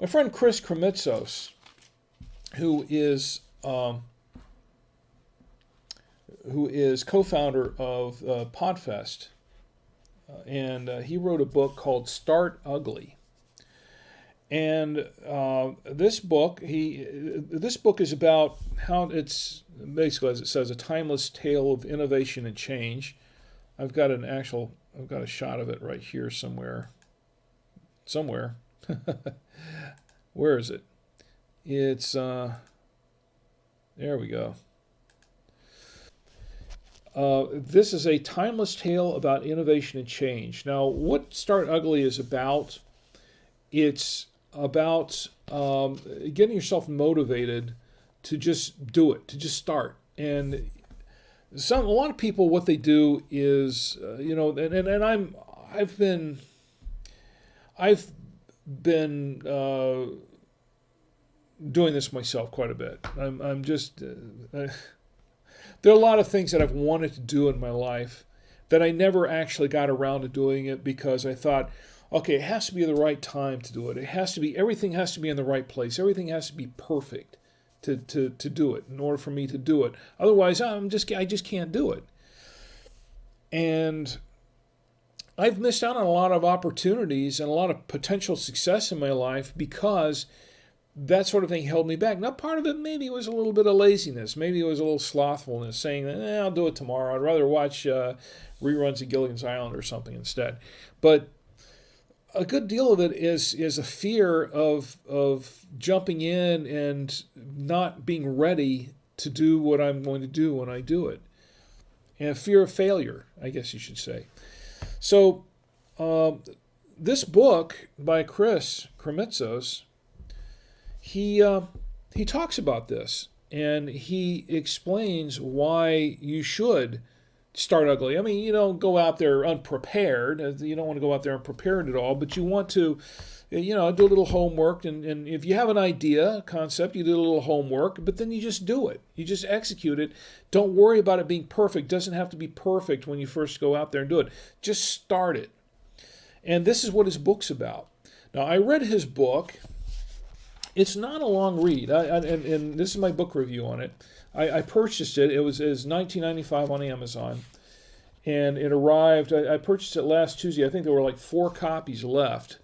My friend Chris Kremitzos, who is co-founder of Podfest, and he wrote a book called Start Ugly. And this book is about how it's basically, as it says, a timeless tale of innovation and change. I've got a shot of it right here somewhere. Where is it? It's there we go. This is a timeless tale about innovation and change. Now, what Start Ugly is about, it's about getting yourself motivated to just do it, to just start. And a lot of people, what they do is, I've been doing this myself quite a bit. I'm just there are a lot of things that I've wanted to do in my life that I never actually got around to doing it because I thought, okay, it has to be the right time to do it. Everything has to be in the right place. Everything has to be perfect to do it in order for me to do it. Otherwise, I just can't do it. And I've missed out on a lot of opportunities and a lot of potential success in my life because that sort of thing held me back. Now, part of it maybe was a little bit of laziness. Maybe it was a little slothfulness, saying, I'll do it tomorrow. I'd rather watch reruns of Gilligan's Island or something instead. But a good deal of it is a fear of jumping in and not being ready to do what I'm going to do when I do it. And a fear of failure, I guess you should say. So this book by Chris Kremitzos, he talks about this, and he explains why you should start ugly. I mean, you don't go out there unprepared. You don't want to go out there unprepared at all, but you want to, do a little homework. And if you have an idea, a concept, you do a little homework, but then you just do it. You just execute it. Don't worry about it being perfect. It doesn't have to be perfect when you first go out there and do it. Just start it. And this is what his book's about. Now, I read his book. It's not a long read, and this is my book review on it. I purchased it. It was $19.95 on Amazon, and it arrived. I purchased it last Tuesday. I think there were like 4 copies left.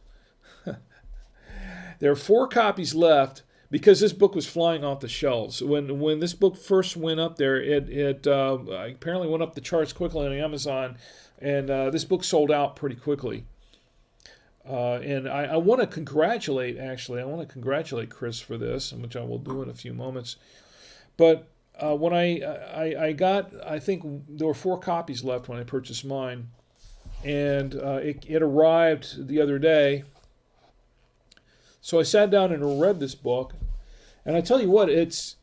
There are 4 copies left because this book was flying off the shelves. When this book first went up there, it apparently went up the charts quickly on Amazon, and this book sold out pretty quickly. And I want to congratulate Chris for this, which I will do in a few moments. But when I think there were 4 copies left when I purchased mine, and it arrived the other day. So I sat down and read this book, and I tell you what, it's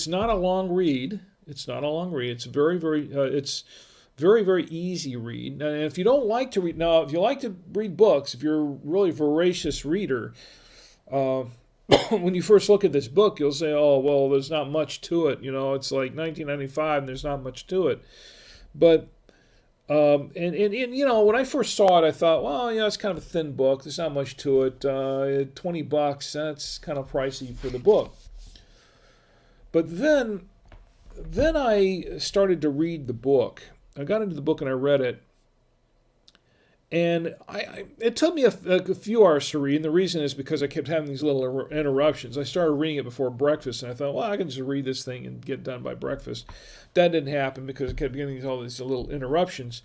not a long read. It's not a long read. It's very, very easy read. And if you don't like to read, now if you like to read books, if you're a really voracious reader, when you first look at this book, you'll say, oh, well, there's not much to it. It's like 1995 and there's not much to it. But, and when I first saw it, I thought, well, it's kind of a thin book. There's not much to it. $20, that's kind of pricey for the book. But then I started to read the book. I got into the book and I read it, and it took me a few hours to read, and the reason is because I kept having these little interruptions. I started reading it before breakfast, and I thought, well, I can just read this thing and get done by breakfast. That didn't happen because I kept getting all these little interruptions.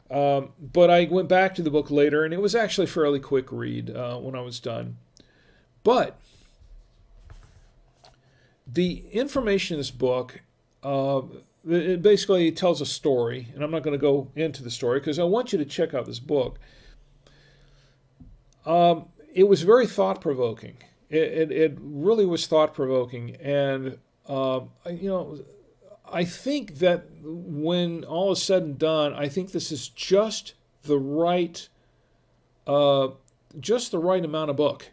But I went back to the book later, and it was actually a fairly quick read when I was done. But the information in this book, it basically tells a story, and I'm not going to go into the story because I want you to check out this book. It was very thought-provoking. It really was thought-provoking, and I think that when all is said and done, I think this is just the right amount of book,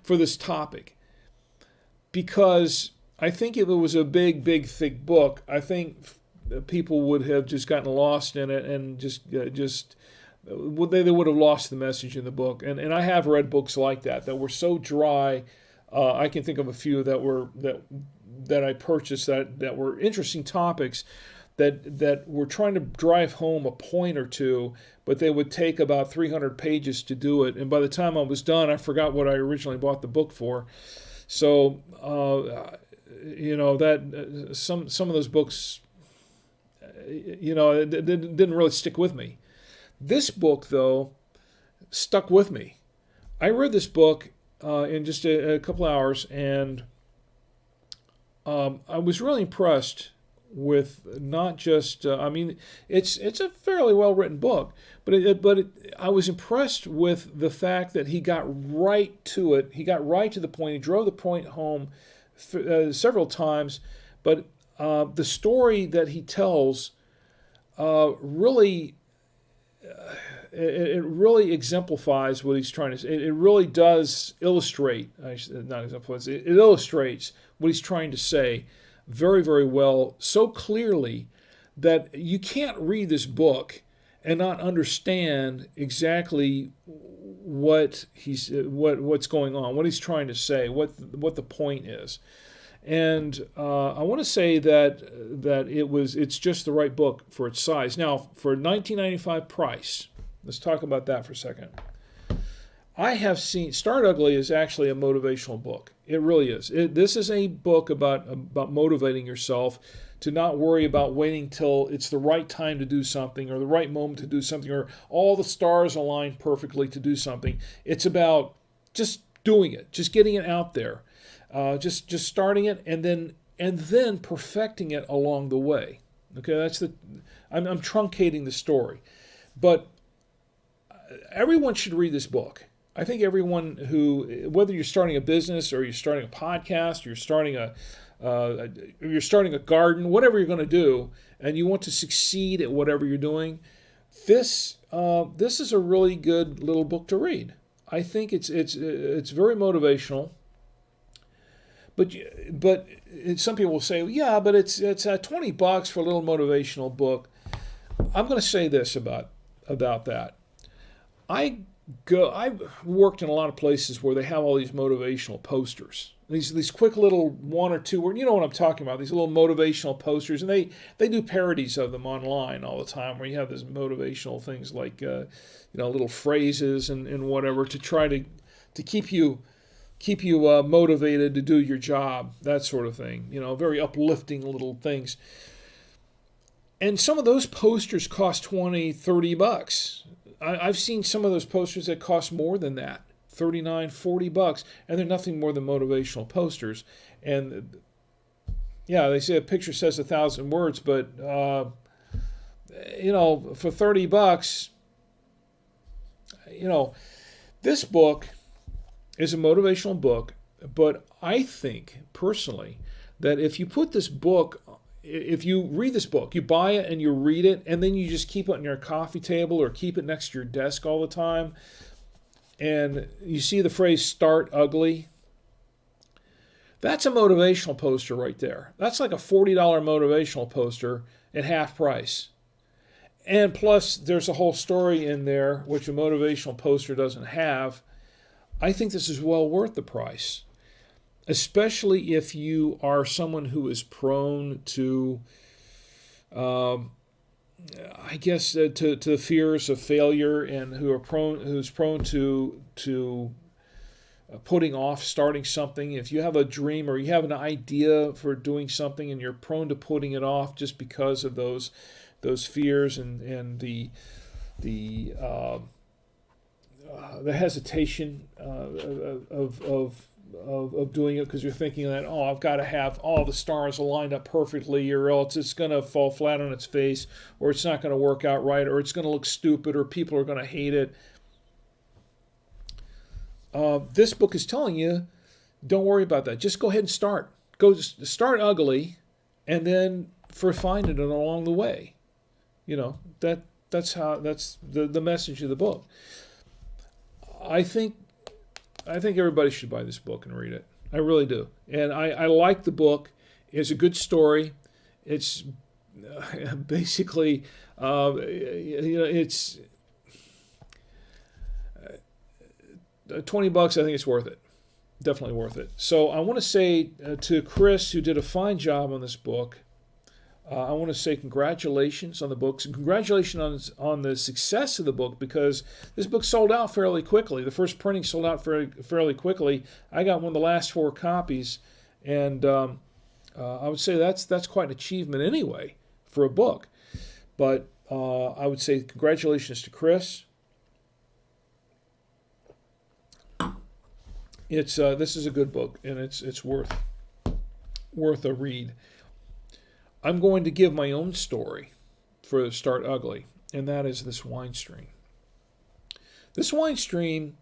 for this topic, because I think if it was a big, thick book, I think people would have just gotten lost in it and just they would have lost the message in the book. And I have read books like that were so dry. I can think of a few that I purchased that were interesting topics that were trying to drive home a point or two, but they would take about 300 pages to do it. And by the time I was done, I forgot what I originally bought the book for. So, that some of those books, it didn't really stick with me. This book, though, stuck with me. I read this book in just a couple hours, and I was really impressed with not just. It's a fairly well written book, but I was impressed with the fact that he got right to it. He got right to the point. He drove the point home several times, but the story that he tells really. It really exemplifies what he's trying to say. It really does illustrate, not exemplifies, it illustrates what he's trying to say very, very well, so clearly that you can't read this book and not understand exactly what's going on, what he's trying to say, what the point is. And I want to say that it's just the right book for its size. Now, for $19.95 price, let's talk about that for a second. I have seen Start Ugly is actually a motivational book. It really is. This is a book about motivating yourself to not worry about waiting till it's the right time to do something or the right moment to do something or all the stars align perfectly to do something. It's about just doing it, just getting it out there. Just starting it and then perfecting it along the way. Okay, I'm truncating the story, but everyone should read this book. I think everyone whether you're starting a business or you're starting a podcast, or you're starting a garden, whatever you're going to do, and you want to succeed at whatever you're doing, this is a really good little book to read. I think it's very motivational. But some people will say, yeah, but it's $20 for a little motivational book. I'm going to say this about that. I've worked in a lot of places where they have all these motivational posters. These quick little one or two, you know what I'm talking about, these little motivational posters, and they do parodies of them online all the time, where you have these motivational things like little phrases and whatever to try to keep you motivated to do your job, that sort of thing. Very uplifting little things. And some of those posters cost $20, $30. I've seen some of those posters that cost more than that, $39, $40, and they're nothing more than motivational posters. And yeah, they say a picture says 1,000 words, but for $30, this book is a motivational book, but I think personally that if you read this book, you buy it and you read it, and then you just keep it on your coffee table or keep it next to your desk all the time, and you see the phrase "Start Ugly," that's a motivational poster right there. That's like a $40 motivational poster at half price. And plus, there's a whole story in there, which a motivational poster doesn't have. I think this is well worth the price, especially if you are someone who is prone to, to fears of failure, and who's prone to putting off starting something. If you have a dream or you have an idea for doing something and you're prone to putting it off just because of those fears and the hesitation of doing it because you're thinking that, I've got to have all the stars aligned up perfectly, or else it's going to fall flat on its face, or it's not going to work out right, or it's going to look stupid, or people are going to hate it. This book is telling you, don't worry about that. Just go ahead and start. Start ugly, and then refine it along the way. That's the message of the book. I think everybody should buy this book and read it. I really do. And I like the book. It's a good story. It's basically, it's $20, I think it's worth it. Definitely worth it. So I want to say to Chris, who did a fine job on this book, I want to say congratulations on the books and congratulations on the success of the book, because this book sold out fairly quickly. The first printing sold out fairly quickly. I got one of the last 4 copies, and I would say that's quite an achievement anyway for a book. But I would say congratulations to Chris. This is a good book, and it's worth a read. I'm going to give my own story for Start Ugly, and that is this wine stream. This wine stream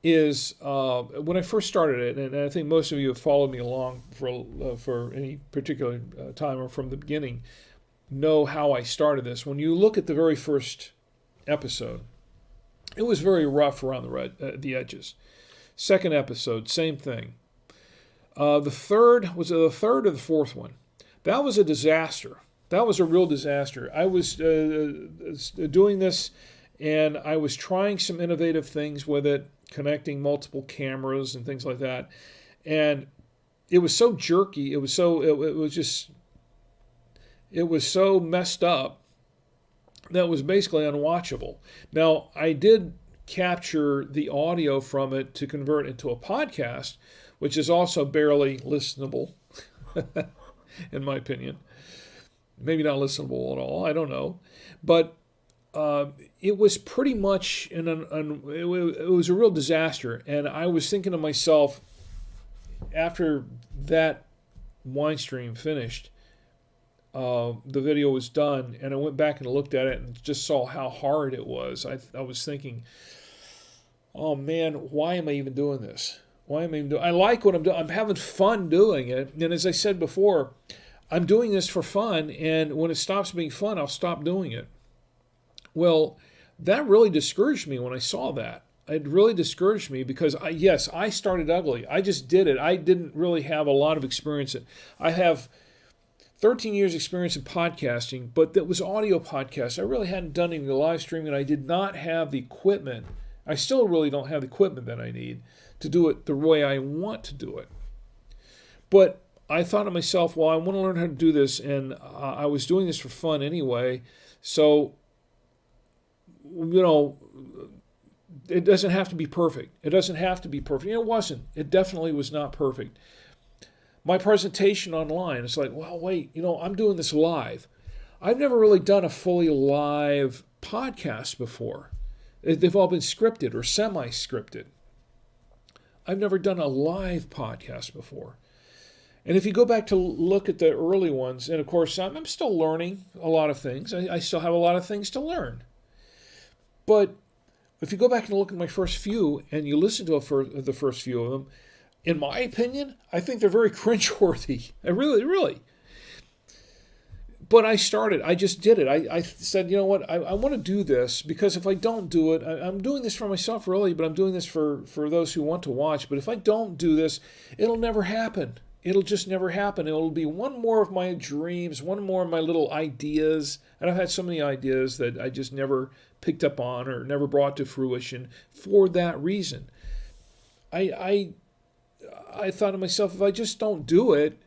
is, when I first started it, and I think most of you have followed me along for any particular time or from the beginning, know how I started this. When you look at the very first episode, it was very rough around the edges. Second episode, same thing. The third or the fourth one? That was a disaster. That was a real disaster. I was doing this, and I was trying some innovative things with it, connecting multiple cameras and things like that. And it was so jerky. It was so messed up that it was basically unwatchable. Now, I did capture the audio from it to convert it into a podcast, which is also barely listenable. In my opinion. Maybe not listenable at all, I don't know. But it was pretty much, it was a real disaster. And I was thinking to myself, after that wine stream finished, the video was done, and I went back and looked at it and just saw how hard it was. I was thinking, oh man, why am I even doing this? Why am I even doing? I like what I'm doing. I'm having fun doing it. And as I said before, I'm doing this for fun. And when it stops being fun, I'll stop doing it. Well, that really discouraged me when I saw that. It really discouraged me because, I started ugly. I just did it. I didn't really have a lot of experience. I have 13 years experience in podcasting, but that was audio podcasts. I really hadn't done any live streaming. I did not have the equipment. I still really don't have the equipment that I need to do it the way I want to do it. But I thought to myself, well, I want to learn how to do this, and I was doing this for fun anyway, so, it doesn't have to be perfect. It doesn't have to be perfect. It wasn't. It definitely was not perfect. My presentation online, it's like, well, wait, I'm doing this live. I've never really done a fully live podcast before. They've all been scripted or semi-scripted. I've never done a live podcast before. And if you go back to look at the early ones, and of course, I'm still learning a lot of things. I still have a lot of things to learn. But if you go back and look at my first few, and you listen to the first few of them, in my opinion, I think they're very cringeworthy. I really. But I just did it. I said, you know what, I want to do this, because if I don't do it, I'm doing this for myself really, but I'm doing this for those who want to watch. But if I don't do this, it'll never happen. It'll just never happen. It'll be one more of my dreams, one more of my little ideas. And I've had so many ideas that I just never picked up on or never brought to fruition for that reason. I thought to myself, if I just don't do it,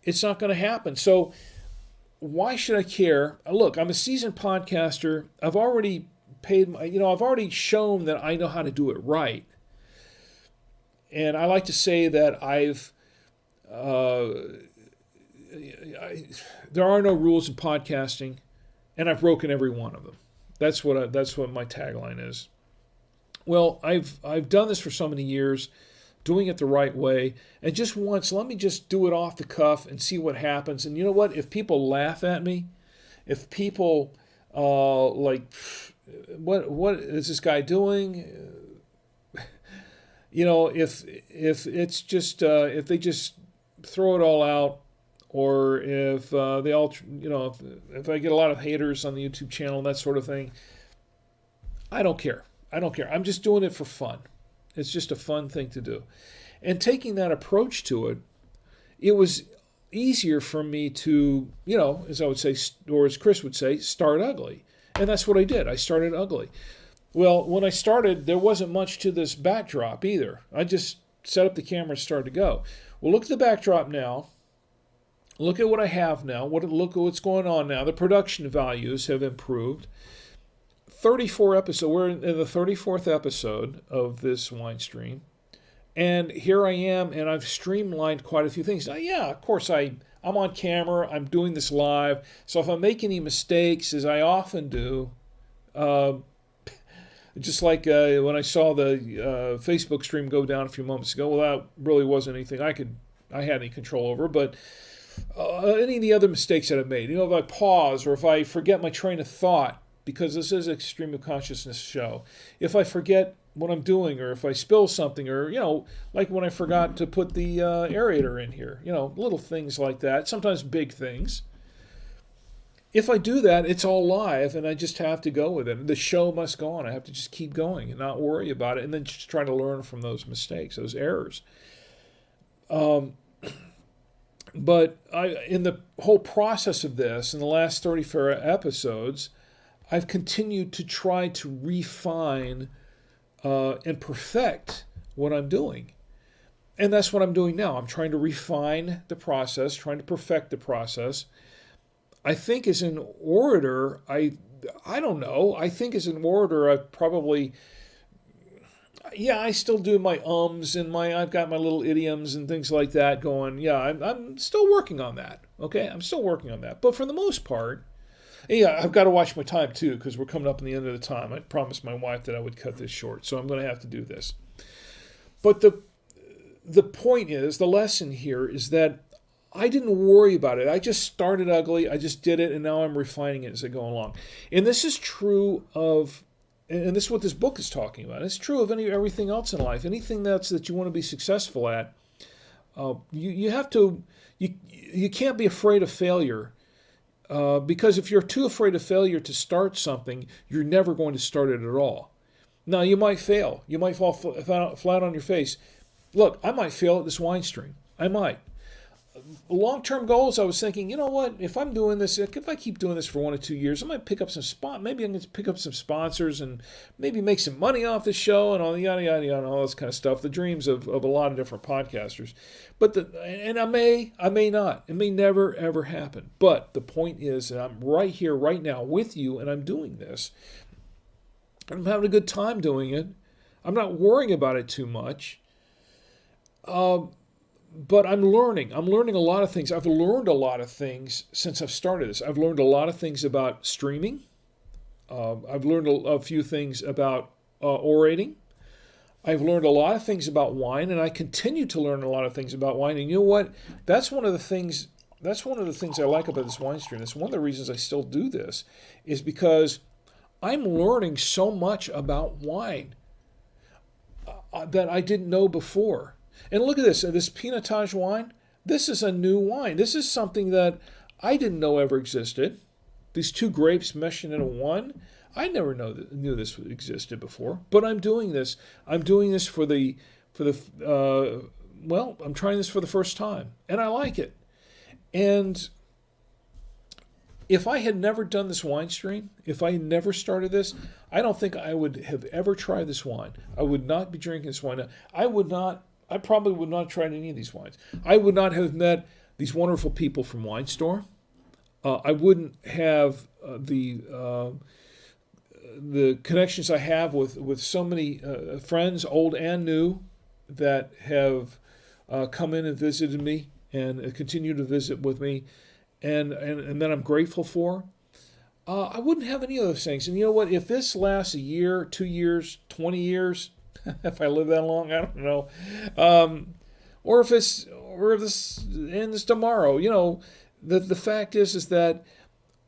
it's not going to happen. So why should I care? Look, I'm a seasoned podcaster. I've already I've already shown that I know how to do it right. And I like to say that there are no rules in podcasting, and I've broken every one of them. That's what my tagline is. Well, I've done this for so many years, doing it the right way, and just once, let me just do it off the cuff and see what happens. And you know what? If people laugh at me, if people what is this guy doing? If it's just if they just throw it all out, or if they all, if I get a lot of haters on the YouTube channel and that sort of thing, I don't care. I'm just doing it for fun. It's just a fun thing to do. And taking that approach to it, it was easier for me to, as I would say, or as Chris would say, start ugly. And that's what I did. I started ugly. Well, when I started, there wasn't much to this backdrop either. I just set up the camera and started to go. Well, look at the backdrop now. Look at what I have now. Look at what's going on now. The production values have improved. 34 episodes. We're in the 34th episode of this wine stream. And here I am, and I've streamlined quite a few things. Now, yeah, of course, I'm on camera. I'm doing this live. So if I make any mistakes, as I often do, just like when I saw the Facebook stream go down a few moments ago, well, that really wasn't anything I had any control over. But any of the other mistakes that I've made, if I pause or if I forget my train of thought, because this is a stream of consciousness show, if I forget what I'm doing, or if I spill something, or like when I forgot to put the aerator in here, little things like that. Sometimes big things. If I do that, it's all live, and I just have to go with it. The show must go on. I have to just keep going and not worry about it, and then just try to learn from those mistakes, those errors. But in the whole process of this, in the last 34 episodes, I've continued to try to refine and perfect what I'm doing. And that's what I'm doing now. I'm trying to refine the process, trying to perfect the process. I think as an orator, I don't know. I think as an orator, I've probably, I still do my ums and I've got my little idioms and things like that going. Yeah, I'm still working on that. Okay, I'm still working on that. But for the most part, I've got to watch my time too, because we're coming up on the end of the time. I promised my wife that I would cut this short, so I'm going to have to do this. But the point is, the lesson here is that I didn't worry about it. I just started ugly. I just did it, and now I'm refining it as I go along. And this is true of, and this is what this book is talking about. It's true of everything else in life. Anything that you want to be successful at, you have to. You can't be afraid of failure, because if you're too afraid of failure to start something, you're never going to start it at all. Now, you might fail. You might fall flat on your face. Look, I might fail at this wine stream. I might. Long-term goals, I was thinking, you know what? If I'm doing this, if I keep doing this for 1 or 2 years, I might pick up maybe I'm going to pick up some sponsors and maybe make some money off the show and all yada yada yada and all this kind of stuff. The dreams of a lot of different podcasters, and I may not. It may never ever happen. But the point is that I'm right here, right now, with you, and I'm doing this. I'm having a good time doing it. I'm not worrying about it too much. But I'm learning. I'm learning a lot of things. I've learned a lot of things since I've started this. I've learned a lot of things about streaming. I've learned a few things about orating. I've learned a lot of things about wine, and I continue to learn a lot of things about wine. And you know what? That's one of the things I like about this wine stream. That's one of the reasons I still do this, is because I'm learning so much about wine that I didn't know before. And look at this Pinotage wine. This is a new wine. This is something that I didn't know ever existed. These two grapes meshing into one. I never knew this existed before. But I'm doing this. I'm doing this I'm trying this for the first time, and I like it. And if I had never done this wine stream, if I had never started this, I don't think I would have ever tried this wine. I would not be drinking this wine. I probably would not have tried any of these wines. I would not have met these wonderful people from Wine Store. I wouldn't have the connections I have with so many friends, old and new, that have come in and visited me and continue to visit with me, and that I'm grateful for. I wouldn't have any of those things. And you know what? If this lasts a year, 2 years, 20 years, if I live that long, I don't know. Or if this ends tomorrow, the fact is that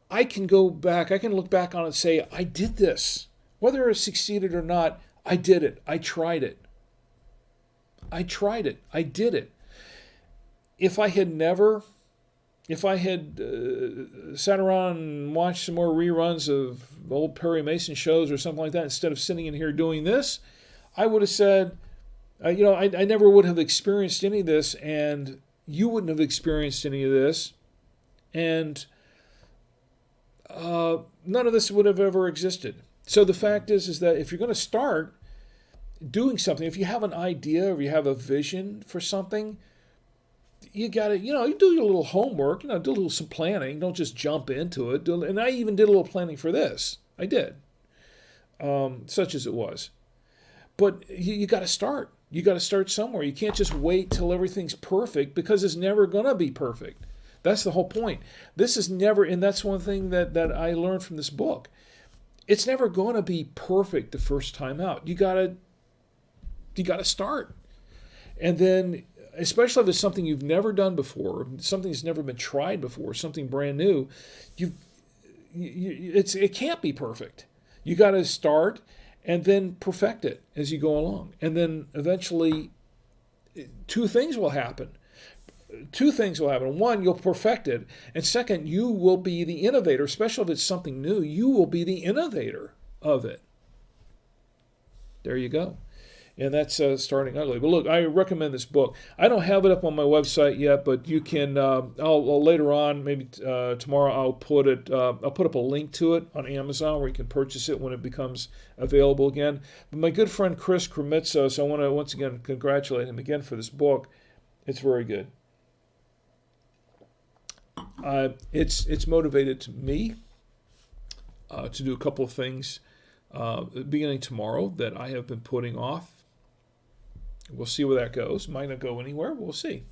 I can go back, I can look back on it and say, I did this. Whether it succeeded or not, I did it. I tried it. I did it. If I had sat around and watched some more reruns of old Perry Mason shows or something like that, instead of sitting in here doing this, I would have said, I never would have experienced any of this, and you wouldn't have experienced any of this, and none of this would have ever existed. So the fact is that if you're going to start doing something, if you have an idea or you have a vision for something, you got to, you do your little homework, do a little some planning. Don't just jump into it. And I even did a little planning for this. I did, such as it was. But you got to start. You got to start somewhere. You can't just wait till everything's perfect, because it's never going to be perfect. That's the whole point. This is never, and that's one thing that I learned from this book. It's never going to be perfect the first time out. You got to start. And then, especially if it's something you've never done before, something that's never been tried before, something brand new, it can't be perfect. You got to start and then perfect it as you go along. And then eventually two things will happen. One, you'll perfect it. And second, you will be the innovator, especially if it's something new. You will be the innovator of it. There you go. And that's Starting Ugly. But look, I recommend this book. I don't have it up on my website yet, but you can. I'll later on, maybe tomorrow, I'll put up a link to it on Amazon where you can purchase it when it becomes available again. But my good friend Chris Kremitzos, I want to once again congratulate him again for this book. It's very good. It's motivated me to do a couple of things beginning tomorrow that I have been putting off. We'll see where that goes. Might not go anywhere. We'll see.